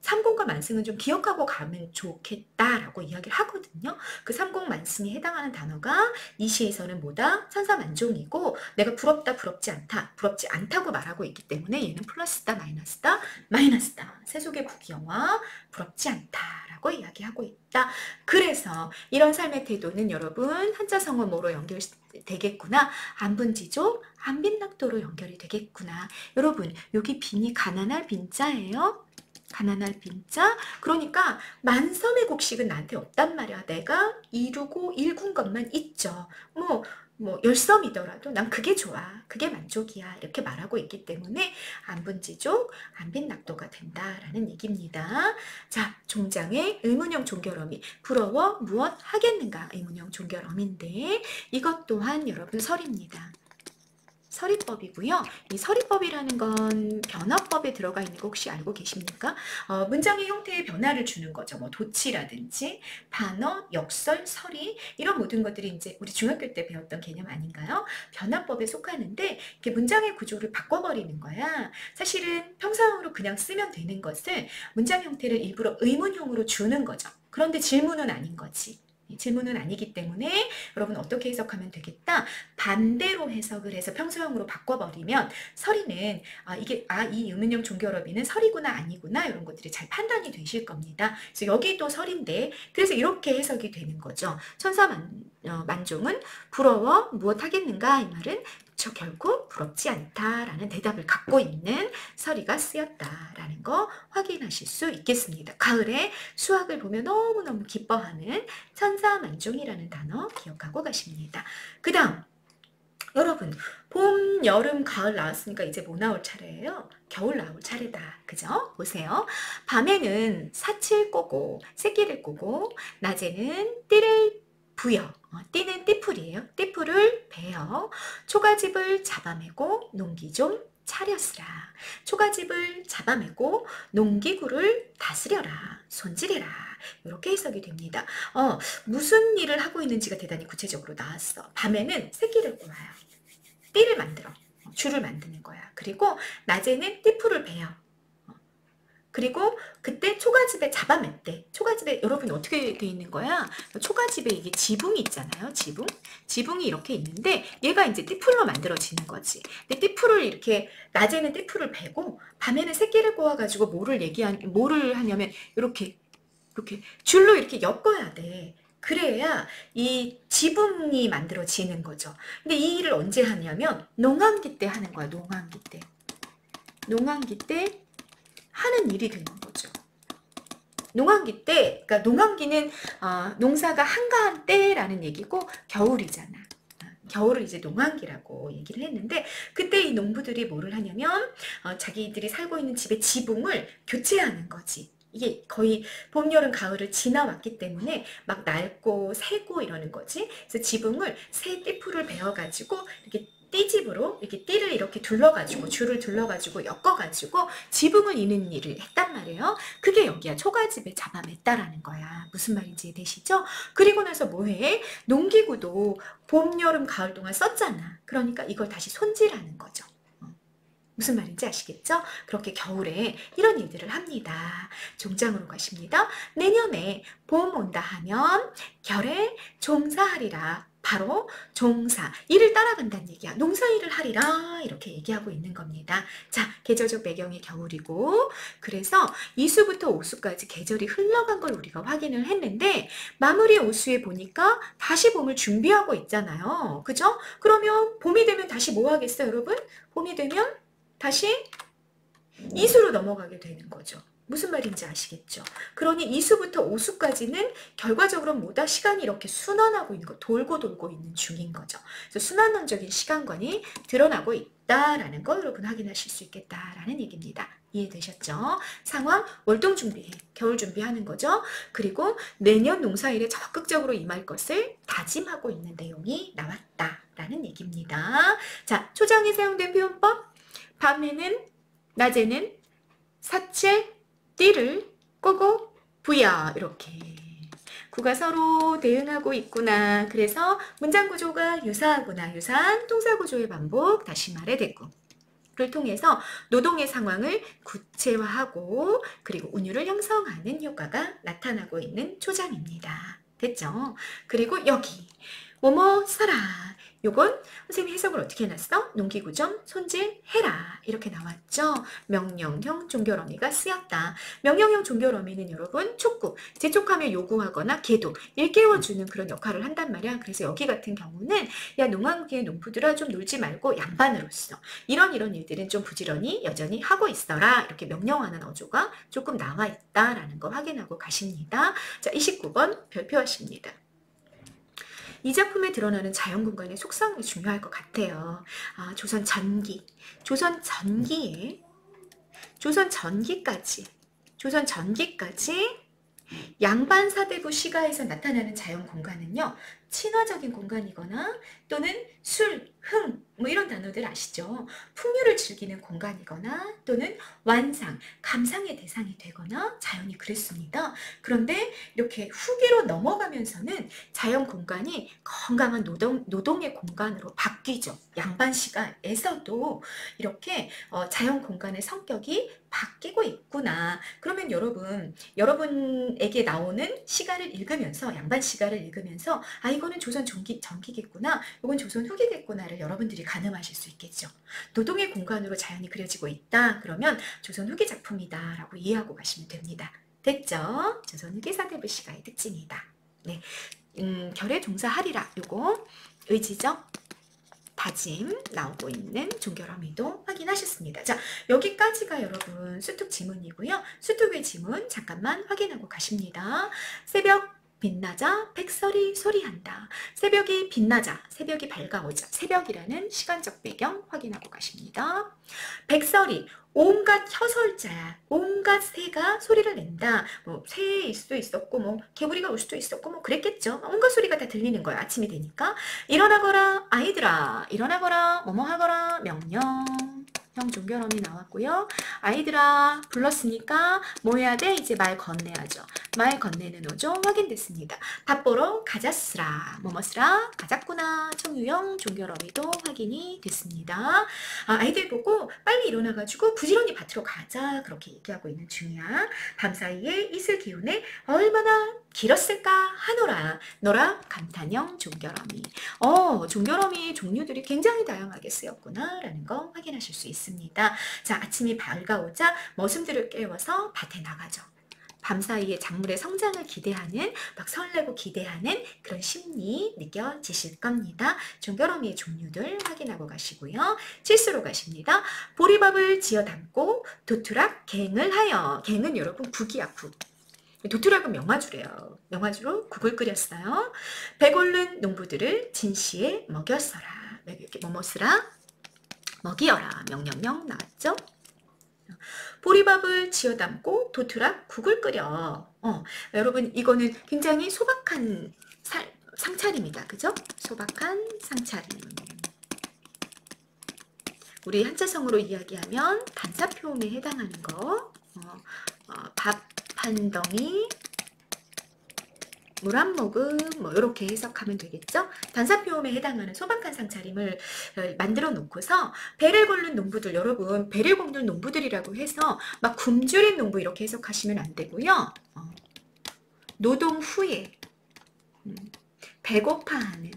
[SPEAKER 1] 삼공과 만승은 좀 기억하고 가면 좋겠다라고 이야기를 하거든요. 그 삼공 만승에 해당하는 단어가 이 시에서는 뭐다? 천사만종이고 내가 부럽다 부럽지 않다 부럽지 않다고 말하고 있기 때문에 얘는 플러스다 마이너스다 마이너스다. 세속의 부귀영화 부럽지 않다라고 이야기하고 있다. 그래서 이런 삶의 태도는 여러분 한자성어 뭐로 연결되겠구나. 안분지족, 안빈낙도로 연결이 되겠구나. 여러분 여기 빈이 가난할 빈자예요. 가난할 빈자. 그러니까 만섬의 곡식은 나한테 없단 말이야. 내가 이루고 일군 것만 있죠. 뭐 열섬이더라도 난 그게 좋아. 그게 만족이야. 이렇게 말하고 있기 때문에 안분지족, 안빈낙도가 된다라는 얘기입니다. 자, 종장의 의문형 종결어미. 부러워 무엇 하겠는가? 의문형 종결어미인데 이것 또한 여러분 설입니다. 서리법이고요. 이 서리법이라는 건 변화법에 들어가 있는 거 혹시 알고 계십니까? 문장의 형태에 변화를 주는 거죠. 뭐 도치라든지 반어, 역설, 서리 이런 모든 것들이 이제 우리 중학교 때 배웠던 개념 아닌가요? 변화법에 속하는데 이렇게 문장의 구조를 바꿔버리는 거야. 사실은 평상으로 그냥 쓰면 되는 것을 문장 형태를 일부러 의문형으로 주는 거죠. 그런데 질문은 아닌 거지. 질문은 아니기 때문에 여러분 어떻게 해석하면 되겠다? 반대로 해석을 해서 평소형으로 바꿔버리면 서리는 이 의문형 종결어비는 서리구나 아니구나 이런 것들이 잘 판단이 되실 겁니다. 그래서 여기도 서리인데 그래서 이렇게 해석이 되는 거죠. 천사만종은 부러워 무엇 하겠는가 이 말은 저 결코 부럽지 않다라는 대답을 갖고 있는 서리가 쓰였다라는 거 확인하실 수 있겠습니다. 가을에 수학을 보면 너무너무 기뻐하는 천사만종이라는 단어 기억하고 가십니다. 그 다음 여러분 봄, 여름, 가을 나왔으니까 이제 뭐 나올 차례예요? 겨울 나올 차례다. 그죠? 보세요. 밤에는 사칠 꼬고 새끼를 꼬고 낮에는 띠를 부여 띠는 띠풀이에요. 띠풀을 베어 초가집을 잡아매고 농기 좀 차렸으라. 초가집을 잡아매고 농기구를 다스려라. 손질해라. 이렇게 해석이 됩니다. 무슨 일을 하고 있는지가 대단히 구체적으로 나왔어. 밤에는 새끼를 꼬아요. 띠를 만들어. 줄을 만드는 거야. 그리고 낮에는 띠풀을 베어. 그리고 그때 초가집에 잡아맸대. 초가집에 여러분 어떻게 돼 있는 거야? 초가집에 이게 지붕이 있잖아요. 지붕이 이렇게 있는데 얘가 이제 띠풀로 만들어지는 거지. 근데 띠풀을 이렇게 낮에는 띠풀을 베고 밤에는 새끼를 꼬아가지고 뭐를 하냐면 이렇게 줄로 이렇게 엮어야 돼. 그래야 이 지붕이 만들어지는 거죠. 근데 이 일을 언제 하냐면 농한기 때 하는 거야. 농한기 때 하는 일이 되는 거죠. 농한기 때, 그러니까 농한기는 농사가 한가한 때라는 얘기고 겨울이잖아. 겨울을 이제 농한기라고 얘기를 했는데 그때 이 농부들이 뭐를 하냐면 자기들이 살고 있는 집의 지붕을 교체하는 거지. 이게 거의 봄, 여름, 가을을 지나왔기 때문에 막 낡고 새고 이러는 거지. 그래서 지붕을 새 띠풀을 베어가지고 이렇게 띠집으로 이렇게 띠를 이렇게 둘러가지고 줄을 둘러가지고 엮어가지고 지붕을 이는 일을 했단 말이에요. 그게 여기야. 초가집에 잡아맸다라는 거야. 무슨 말인지 되시죠? 그리고 나서 뭐해? 농기구도 봄, 여름, 가을 동안 썼잖아. 그러니까 이걸 다시 손질하는 거죠. 무슨 말인지 아시겠죠? 그렇게 겨울에 이런 일들을 합니다. 종장으로 가십니다. 내년에 봄 온다 하면 결에 종사하리라. 바로 종사, 일을 따라간다는 얘기야. 농사일을 하리라 이렇게 얘기하고 있는 겁니다. 자, 계절적 배경이 겨울이고 그래서 이수부터 오수까지 계절이 흘러간 걸 우리가 확인을 했는데 마무리 오수에 보니까 다시 봄을 준비하고 있잖아요. 그죠? 그러면 봄이 되면 다시 뭐 하겠어요, 여러분? 봄이 되면 다시 이수로 넘어가게 되는 거죠. 무슨 말인지 아시겠죠? 그러니 이수부터 오수까지는 결과적으로 뭐다? 시간이 이렇게 순환하고 있는 거, 돌고 있는 중인 거죠. 그래서 순환론적인 시간관이 드러나고 있다라는 거 여러분 확인하실 수 있겠다라는 얘기입니다. 이해되셨죠? 상황, 월동 준비해. 겨울 준비하는 거죠. 그리고 내년 농사일에 적극적으로 임할 것을 다짐하고 있는 내용이 나왔다라는 얘기입니다. 자, 초장에 사용된 표현법. 밤에는, 낮에는 사칠, 띠를 꼬고 부여 이렇게 구가 서로 대응하고 있구나. 그래서 문장 구조가 유사하구나. 유사한 동사 구조의 반복. 다시 말해 대꾸를 통해서 노동의 상황을 구체화하고 그리고 운율을 형성하는 효과가 나타나고 있는 초장입니다. 됐죠? 그리고 여기 뭐뭐 써라. 요건 선생님이 해석을 어떻게 해놨어? 농기구 좀 손질해라. 이렇게 나왔죠. 명령형 종결어미가 쓰였다. 명령형 종결어미는 여러분 촉구, 재촉하며 요구하거나 계도, 일깨워주는 그런 역할을 한단 말이야. 그래서 여기 같은 경우는 야 농한기의 농부들아 좀 놀지 말고 양반으로 써. 이런 일들은 좀 부지런히 여전히 하고 있어라. 이렇게 명령하는 어조가 조금 나와 있다라는 거 확인하고 가십니다. 자, 29번 별표하십니다. 이 작품에 드러나는 자연공간의 속성이 중요할 것 같아요. 조선 전기까지 양반사대부 시가에서 나타나는 자연공간은요. 친화적인 공간이거나 또는 술, 흥, 뭐 이런 단어들 아시죠? 풍류를 즐기는 공간이거나 또는 완상, 감상의 대상이 되거나 자연이 그랬습니다. 그런데 이렇게 후기로 넘어가면서는 자연 공간이 건강한 노동의 공간으로 바뀌죠. 양반 시가에서도 이렇게 자연 공간의 성격이 바뀌고 있구나. 그러면 여러분에게 나오는 시가를 읽으면서 양반 시가를 읽으면서 아 이거는 조선 전기겠구나. 이건 조선 후기겠구나를 여러분들이 가늠하실 수 있겠죠. 노동의 공간으로 자연이 그려지고 있다. 그러면 조선 후기 작품이다 라고 이해하고 가시면 됩니다. 됐죠? 조선 후기 사대부 시가의 특징이다. 네, 결의 동사하리라 요거 의지적 다짐 나오고 있는 종결어미도 확인하셨습니다. 자, 여기까지가 여러분 수특 지문이고요. 수특의 지문 잠깐만 확인하고 가십니다. 새벽 빛나자 백설이 소리한다. 새벽이 빛나자, 새벽이 밝아오자, 새벽이라는 시간적 배경 확인하고 가십니다. 백설이 온갖 혀설자야. 온갖 새가 소리를 낸다. 뭐 새일 수도 있었고 뭐 개구리가 올 수도 있었고 뭐 그랬겠죠. 온갖 소리가 다 들리는 거야. 아침이 되니까. 일어나거라 아이들아. 일어나거라 뭐뭐 하거라 명령. 형 종결음이 나왔고요. 아이들아 불렀으니까 뭐 해야 돼? 이제 말 건네야죠. 말 건네는 오죠. 확인됐습니다. 밥 보러 가자쓰라. 뭐뭐 쓰라? 가자꾸나. 청유형 종결어미도 확인이 됐습니다. 아이들 보고 빨리 일어나가지고 부지런히 밭으로 가자. 그렇게 얘기하고 있는 중이야. 밤사이에 이슬 기운에 얼마나 길었을까 하노라. 너라 감탄형 종결어미. 종결어미 종류들이 굉장히 다양하게 쓰였구나 라는 거 확인하실 수 있습니다. 자, 아침이 밝아오자 머슴들을 깨워서 밭에 나가죠. 밤사이에 작물의 성장을 기대하는 막 설레고 기대하는 그런 심리 느껴지실 겁니다. 종결어미의 종류들 확인하고 가시고요. 실수로 가십니다. 보리밥을 지어 담고 도투락 갱을 하여. 갱은 여러분 국이야 국. 도투락은 명화주래요. 명화주로 국을 끓였어요. 배고른 농부들을 진시에 먹였어라. 이렇게 뭐뭐 쓰라? 먹이어라. 명령령 나왔죠? 보리밥을 지어 담고 도투락 국을 끓여. 여러분 이거는 굉장히 소박한 상차림이다. 그죠? 소박한 상차림. 우리 한자성어로 이야기하면 단사표음에 해당하는 거. 밥 한 덩이 물 한 모금 뭐 이렇게 해석하면 되겠죠. 단사표음에 해당하는 소박한 상차림을 만들어 놓고서 배를 고른 농부들, 여러분 배를 굽는 농부들이라고 해서 막 굶주린 농부 이렇게 해석하시면 안 되고요. 노동 후에 배고파하는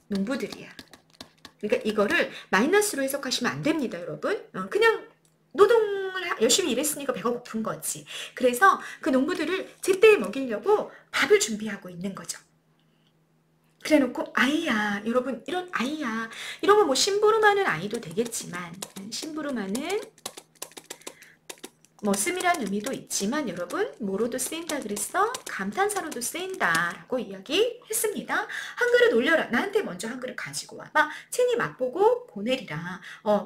[SPEAKER 1] 농부들이야. 그러니까 이거를 마이너스로 해석하시면 안 됩니다, 여러분. 그냥 노동을 열심히 일했으니까 배가 고픈 거지. 그래서 그 농부들을 제때 먹이려고 밥을 준비하고 있는 거죠. 그래놓고 아이야, 여러분 이런 아이야, 이런 거 뭐 심부름하는 아이도 되겠지만 심부름하는 머슴이란 의미도 있지만 여러분 뭐로도 쓰인다 그랬어? 감탄사로도 쓰인다 라고 이야기했습니다. 한 그릇 올려라. 나한테 먼저 한 그릇 가지고 와. 막 친히 맛보고 보내리라.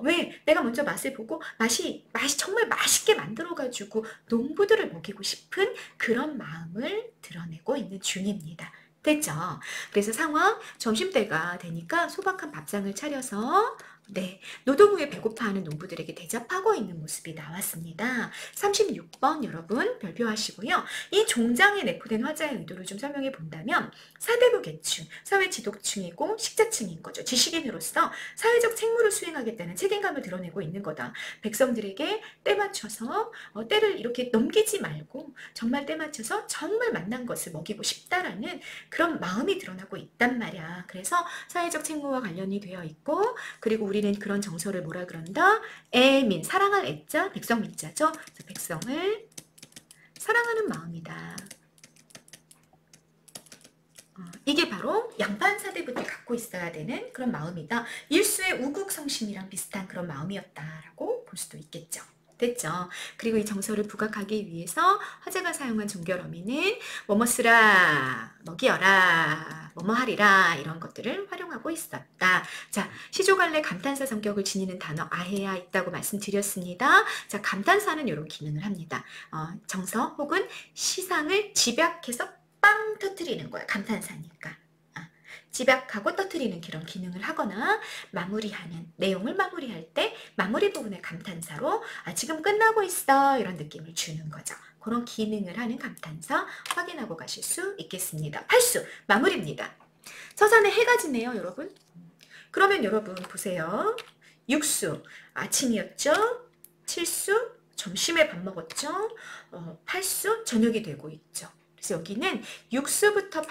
[SPEAKER 1] 왜? 내가 먼저 맛을 보고 맛이 정말 맛있게 만들어가지고 농부들을 먹이고 싶은 그런 마음을 드러내고 있는 중입니다. 됐죠? 그래서 상황 점심때가 되니까 소박한 밥상을 차려서 노동 후에 배고파하는 농부들에게 대접하고 있는 모습이 나왔습니다. 36번 여러분 별표하시고요. 이 종장에 내포된 화자의 의도를 좀 설명해 본다면 사대부 계층, 사회 지도층이고 식자층인 거죠. 지식인으로서 사회적 책무를 수행하겠다는 책임감을 드러내고 있는 거다. 백성들에게 때 맞춰서 때를 이렇게 넘기지 말고 정말 때 맞춰서 정말 만난 것을 먹이고 싶다라는 그런 마음이 드러나고 있단 말이야. 그래서 사회적 책무와 관련이 되어 있고 그리고 우리는 그런 정서를 뭐라 그런다? 애민, 사랑할 애자, 백성 민자죠. 백성을 사랑하는 마음이다. 이게 바로 양반 사대부들이 갖고 있어야 되는 그런 마음이다. 일수의 우국성심이랑 비슷한 그런 마음이었다라고 볼 수도 있겠죠. 됐죠? 그리고 이 정서를 부각하기 위해서 화자가 사용한 종결어미는 뭐뭐 쓰라, 먹이어라, 뭐뭐 하리라 이런 것들을 활용하고 있었다. 자, 시조갈래 감탄사 성격을 지니는 단어 아해야 있다고 말씀드렸습니다. 자, 감탄사는 이런 기능을 합니다. 정서 혹은 시상을 집약해서 빵 터트리는 거야. 감탄사니까. 집약하고 터트리는 그런 기능을 하거나 마무리하는 내용을 마무리할 때 마무리 부분의 감탄사로 지금 끝나고 있어 이런 느낌을 주는 거죠. 그런 기능을 하는 감탄사 확인하고 가실 수 있겠습니다. 팔수 마무리입니다. 서산에 해가 지네요, 여러분. 그러면 여러분 보세요. 육수 아침이었죠. 칠수 점심에 밥 먹었죠. 팔수 저녁이 되고 있죠. 그래서 여기는 육수부터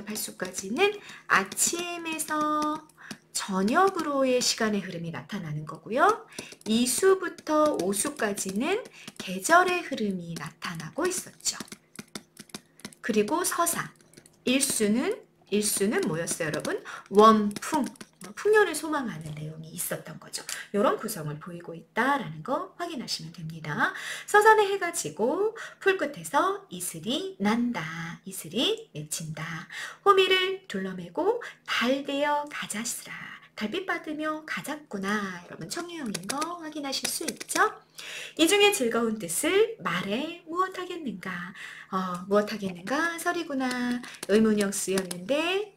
[SPEAKER 1] 팔수까지는 아침에서 저녁으로의 시간의 흐름이 나타나는 거고요. 이수부터 오수까지는 계절의 흐름이 나타나고 있었죠. 그리고 서사 일수는 뭐였어요, 여러분? 원풍, 풍요를 소망하는 내용이 있었던 거죠. 이런 구성을 보이고 있다라는 거 확인하시면 됩니다. 서산에 해가 지고 풀 끝에서 이슬이 난다. 이슬이 맺힌다. 호미를 둘러매고 달되어 가자스라. 달빛 받으며 가자꾸나. 여러분 청유형인 거 확인하실 수 있죠? 이 중에 즐거운 뜻을 말해 무엇하겠는가? 무엇하겠는가? 설이구나. 의문형 쓰였는데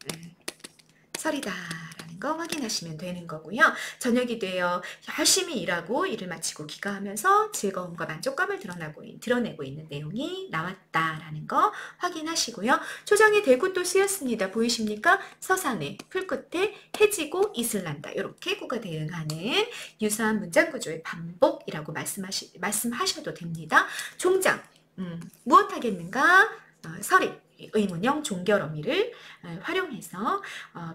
[SPEAKER 1] 설이다. 거 확인하시면 되는 거고요. 저녁이 되어 열심히 일하고 일을 마치고 귀가하면서 즐거움과 만족감을 드러내고 있는 내용이 나왔다라는 거 확인하시고요. 초장이 대구 또 쓰였습니다. 보이십니까? 서산에 풀끝에 해지고 이슬 난다. 이렇게 구가 대응하는 유사한 문장 구조의 반복이라고 말씀하셔도 됩니다. 종장 무엇하겠는가? 설이 의문형 종결 어미를 활용해서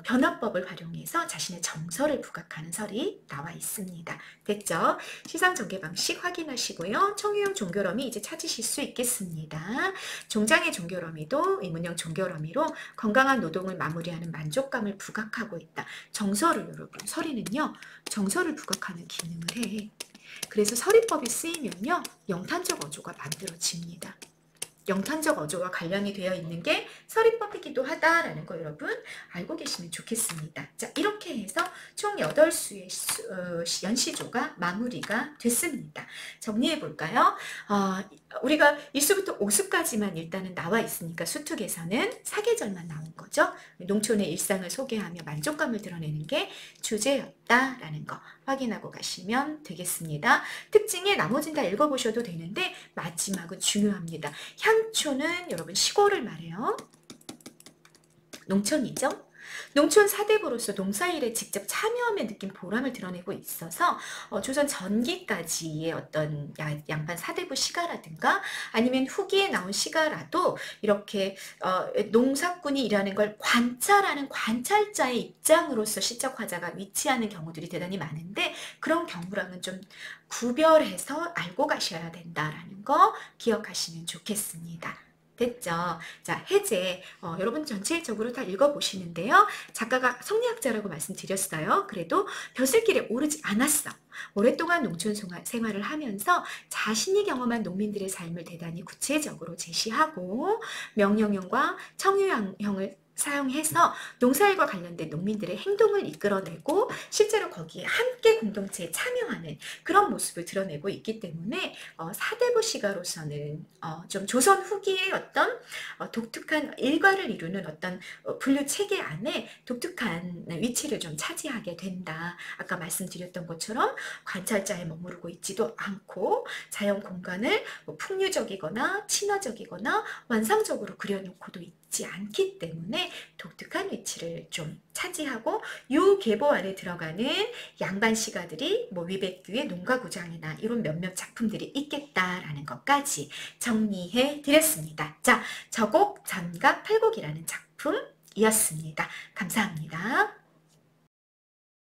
[SPEAKER 1] 변화법을 활용해서 자신의 정서를 부각하는 설이 나와 있습니다. 됐죠? 시상 전개 방식 확인하시고요. 청유형 종결 어미 이제 찾으실 수 있겠습니다. 종장의 종결 어미도 의문형 종결 어미로 건강한 노동을 마무리하는 만족감을 부각하고 있다. 정서를 여러분 설이는요. 정서를 부각하는 기능을 해. 그래서 설이법이 쓰이면요. 영탄적 어조가 만들어집니다. 영탄적 어조와 관련이 되어 있는 게 설이법이기도 하다라는 거 여러분 알고 계시면 좋겠습니다. 자, 이렇게 해서 총 8수의 연시조가 마무리가 됐습니다. 정리해 볼까요? 우리가 1수부터 5수까지만 일단은 나와 있으니까 수특에서는 사계절만 나온 거죠. 농촌의 일상을 소개하며 만족감을 드러내는 게 주제였다라는 거 확인하고 가시면 되겠습니다. 특징에 나머지는 다 읽어보셔도 되는데 마지막은 중요합니다. 향초는 여러분 시골을 말해요. 농촌이죠. 농촌 사대부로서 농사일에 직접 참여하며 느낀 보람을 드러내고 있어서 조선 전기까지의 어떤 양반 사대부 시가라든가 아니면 후기에 나온 시가라도 이렇게 농사꾼이 일하는 걸 관찰하는 관찰자의 입장으로서 시적 화자가 위치하는 경우들이 대단히 많은데 그런 경우랑은 좀 구별해서 알고 가셔야 된다라는 거 기억하시면 좋겠습니다. 됐죠? 자, 해제. 여러분 전체적으로 다 읽어보시는데요. 작가가 성리학자라고 말씀드렸어요. 그래도 벼슬길에 오르지 않았어. 오랫동안 농촌 생활을 하면서 자신이 경험한 농민들의 삶을 대단히 구체적으로 제시하고 명령형과 청유형을 사용해서 농사일과 관련된 농민들의 행동을 이끌어내고 실제로 거기에 함께 공동체에 참여하는 그런 모습을 드러내고 있기 때문에 사대부 시가로서는 좀 조선 후기의 어떤 독특한 일과를 이루는 어떤 분류 체계 안에 독특한 위치를 좀 차지하게 된다. 아까 말씀드렸던 것처럼 관찰자에 머무르고 있지도 않고 자연 공간을 풍류적이거나 친화적이거나 완성적으로 그려놓고도 있지 않기 때문에 독특한 위치를 좀 차지하고 요 계보 안에 들어가는 양반 시가들이 뭐 위백규의 농가구장이나 이런 몇몇 작품들이 있겠다라는 것까지 정리해 드렸습니다. 자, 저곡 전각 팔곡이라는 작품이었습니다. 감사합니다.